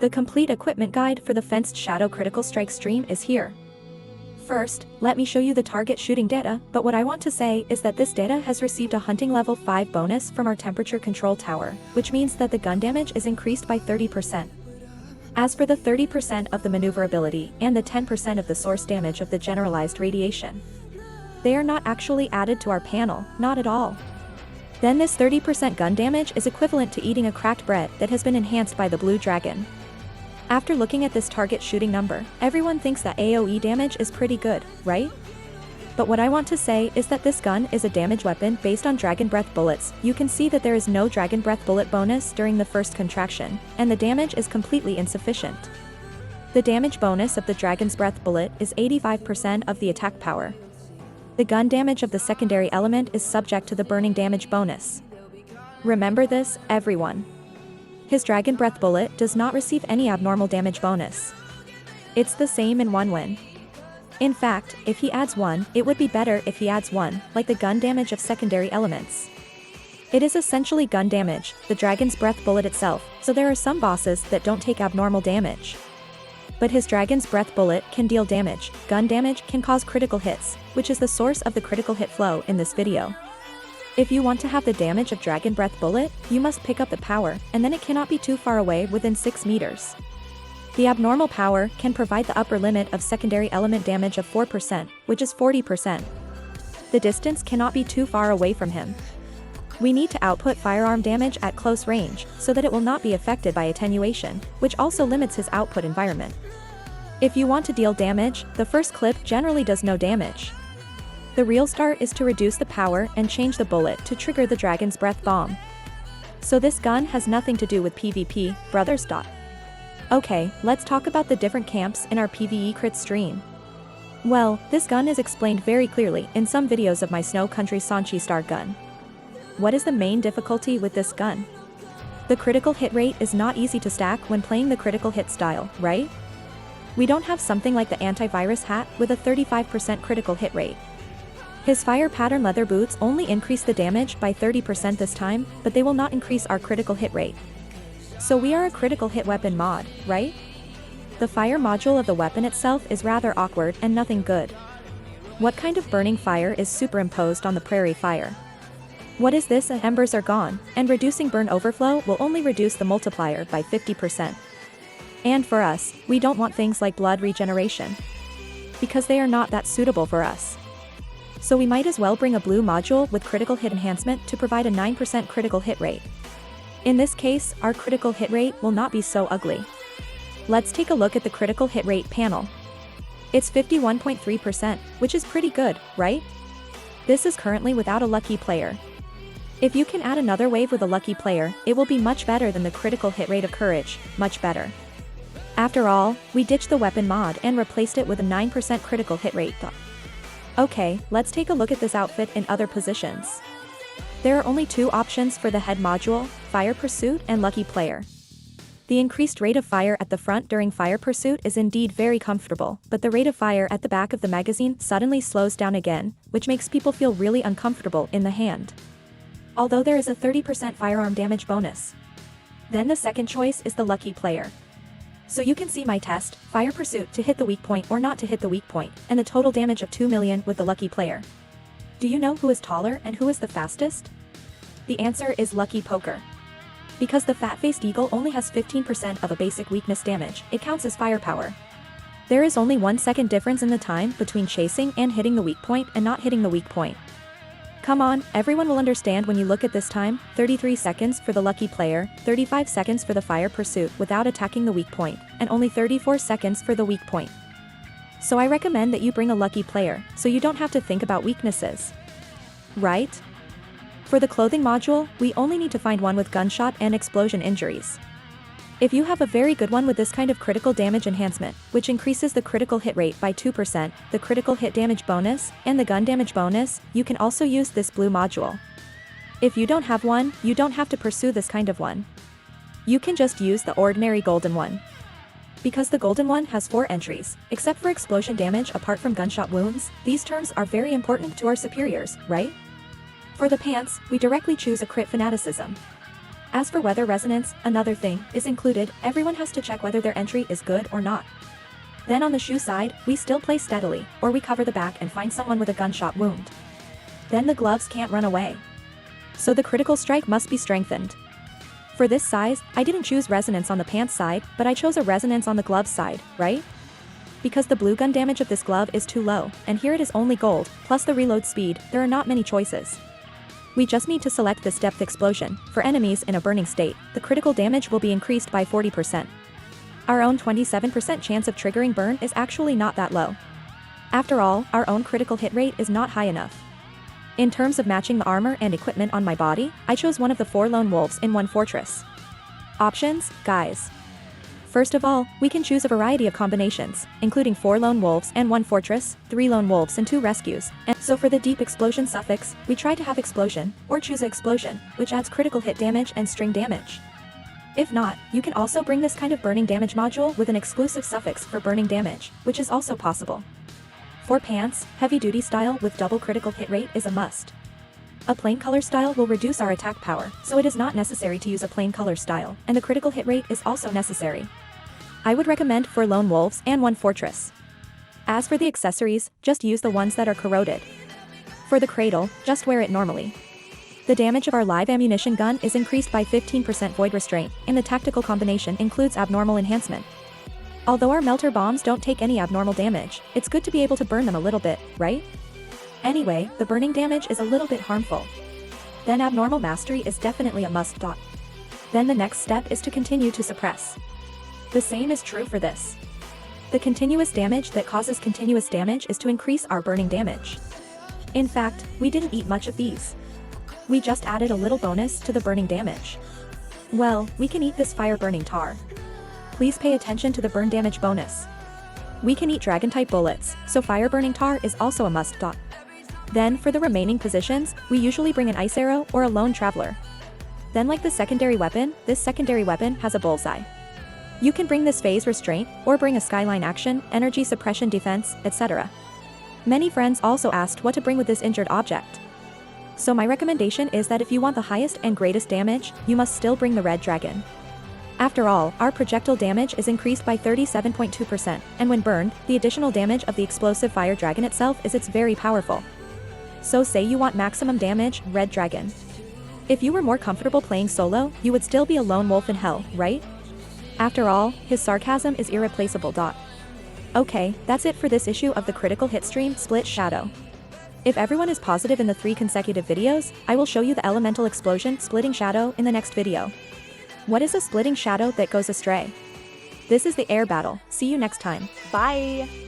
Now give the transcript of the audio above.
The complete equipment guide for the Fenced Shadow Critical Strike stream is here. First, let me show you the target shooting data, but what I want to say is that this data has received a hunting level 5 bonus from our temperature control tower, which means that the gun damage is increased by 30%. As for the 30% of the maneuverability and the 10% of the source damage of the generalized radiation, they are not actually added to our panel, not at all. Then this 30% gun damage is equivalent to eating a cracked bread that has been enhanced by the blue dragon. After looking at this target shooting number, everyone thinks that AoE damage is pretty good, right? But what I want to say is that this gun is a damage weapon based on Dragon Breath bullets. You can see that there is no Dragon Breath bullet bonus during the first contraction, and the damage is completely insufficient. The damage bonus of the Dragon's Breath bullet is 85% of the attack power. The gun damage of the secondary element is subject to the burning damage bonus. Remember this, everyone. His Dragon Breath bullet does not receive any abnormal damage bonus. It's the same in 1 win. In fact, if he adds 1, it would be better if he adds 1, like the gun damage of secondary elements. It is essentially gun damage, the Dragon's Breath bullet itself, so there are some bosses that don't take abnormal damage. But his Dragon's Breath bullet can deal damage. Gun damage can cause critical hits, which is the source of the critical hit flow in this video. If you want to have the damage of Dragon Breath bullet, you must pick up the power, and then it cannot be too far away within 6 meters. The abnormal power can provide the upper limit of secondary element damage of 4%, which is 40%. The distance cannot be too far away from him. We need to output firearm damage at close range, so that it will not be affected by attenuation, which also limits his output environment. If you want to deal damage, the first clip generally does no damage. The real start is to reduce the power and change the bullet to trigger the Dragon's Breath bomb. So this gun has nothing to do with PvP, brothers. Okay, let's talk about the different camps in our PvE crit stream. Well, this gun is explained very clearly in some videos of my Snow Country Sanchi Star gun. What is the main difficulty with this gun? The critical hit rate is not easy to stack when playing the critical hit style, right? We don't have something like the antivirus hat with a 35% critical hit rate. His fire pattern leather boots only increase the damage by 30% this time, but they will not increase our critical hit rate. So we are a critical hit weapon mod, right? The fire module of the weapon itself is rather awkward and nothing good. What kind of burning fire is superimposed on the prairie fire? What is this? Embers are gone, and reducing burn overflow will only reduce the multiplier by 50%. And for us, we don't want things like blood regeneration, because they are not that suitable for us. So we might as well bring a blue module with critical hit enhancement to provide a 9% critical hit rate. In this case, our critical hit rate will not be so ugly. Let's take a look at the critical hit rate panel. It's 51.3%, which is pretty good, right? This is currently without a lucky player. If you can add another wave with a lucky player, it will be much better than the critical hit rate of courage, much better. After all, we ditched the weapon mod and replaced it with a 9% critical hit rate. Okay, let's take a look at this outfit in other positions. There are only 2 options for the head module, Fire Pursuit and Lucky Player. The increased rate of fire at the front during Fire Pursuit is indeed very comfortable, but the rate of fire at the back of the magazine suddenly slows down again, which makes people feel really uncomfortable in the hand. Although there is a 30% firearm damage bonus. Then the second choice is the Lucky Player. So you can see my test, Fire Pursuit to hit the weak point or not to hit the weak point, and the total damage of 2 million with the Lucky Player. Do you know who is taller and who is the fastest? The answer is Lucky Poker. Because the fat-faced eagle only has 15% of a basic weakness damage, it counts as firepower. There is only 1 second difference in the time between chasing and hitting the weak point and not hitting the weak point. Come on, everyone will understand when you look at this time, 33 seconds for the Lucky Player, 35 seconds for the Fire Pursuit without attacking the weak point, and only 34 seconds for the weak point. So I recommend that you bring a Lucky Player, so you don't have to think about weaknesses. Right? For the clothing module, we only need to find one with gunshot and explosion injuries. If you have a very good one with this kind of critical damage enhancement, which increases the critical hit rate by 2%, the critical hit damage bonus, and the gun damage bonus, you can also use this blue module. If you don't have one, you don't have to pursue this kind of one. You can just use the ordinary golden one. Because the golden one has 4 entries, except for explosion damage apart from gunshot wounds, these terms are very important to our superiors, right? For the pants, we directly choose a crit fanaticism. As for weather resonance, another thing is included. Everyone has to check whether their entry is good or not. Then on the shoe side, we still play steadily, or we cover the back and find someone with a gunshot wound. Then the gloves can't run away. So the critical strike must be strengthened. For this size, I didn't choose resonance on the pants side, but I chose a resonance on the gloves side, right? Because the blue gun damage of this glove is too low, and here it is only gold, plus the reload speed, there are not many choices. We just need to select this depth explosion. For enemies in a burning state, the critical damage will be increased by 40%. Our own 27% chance of triggering burn is actually not that low. After all, our own critical hit rate is not high enough. In terms of matching the armor and equipment on my body, I chose one of the 4 lone wolves in 1 fortress. Options, guys. First of all, we can choose a variety of combinations, including 4 lone wolves and 1 fortress, 3 lone wolves and 2 rescues, and so for the deep explosion suffix, we try to have explosion, or choose explosion, which adds critical hit damage and string damage. If not, you can also bring this kind of burning damage module with an exclusive suffix for burning damage, which is also possible. For pants, heavy duty style with double critical hit rate is a must. A plain color style will reduce our attack power, so it is not necessary to use a plain color style, and the critical hit rate is also necessary. I would recommend 4 lone wolves and 1 fortress. As for the accessories, just use the ones that are corroded. For the cradle, just wear it normally. The damage of our live ammunition gun is increased by 15% void restraint, and the tactical combination includes abnormal enhancement. Although our melter bombs don't take any abnormal damage, it's good to be able to burn them a little bit, right? Anyway, the burning damage is a little bit harmful. Then abnormal mastery is definitely a must. Then the next step is to continue to suppress. The same is true for this. The continuous damage that causes continuous damage is to increase our burning damage. In fact, we didn't eat much of these. We just added a little bonus to the burning damage. Well, we can eat this fire burning tar. Please pay attention to the burn damage bonus. We can eat dragon type bullets, so fire burning tar is also a must. Then for the remaining positions, we usually bring an ice arrow or a lone traveler. Then like the secondary weapon, this secondary weapon has a bullseye. You can bring this phase restraint, or bring a skyline action, energy suppression defense, etc. Many friends also asked what to bring with this injured object. So my recommendation is that if you want the highest and greatest damage, you must still bring the red dragon. After all, our projectile damage is increased by 37.2%, and when burned, the additional damage of the explosive fire dragon itself is very powerful. So say you want maximum damage, red dragon. If you were more comfortable playing solo, you would still be a lone wolf in hell, right? After all, his sarcasm is irreplaceable. Okay, that's it for this issue of the critical hit stream Split Shadow. If everyone is positive in the 3 consecutive videos, I will show you the elemental explosion splitting shadow in the next video. What is a splitting shadow that goes astray? This is the air battle. See you next time. Bye!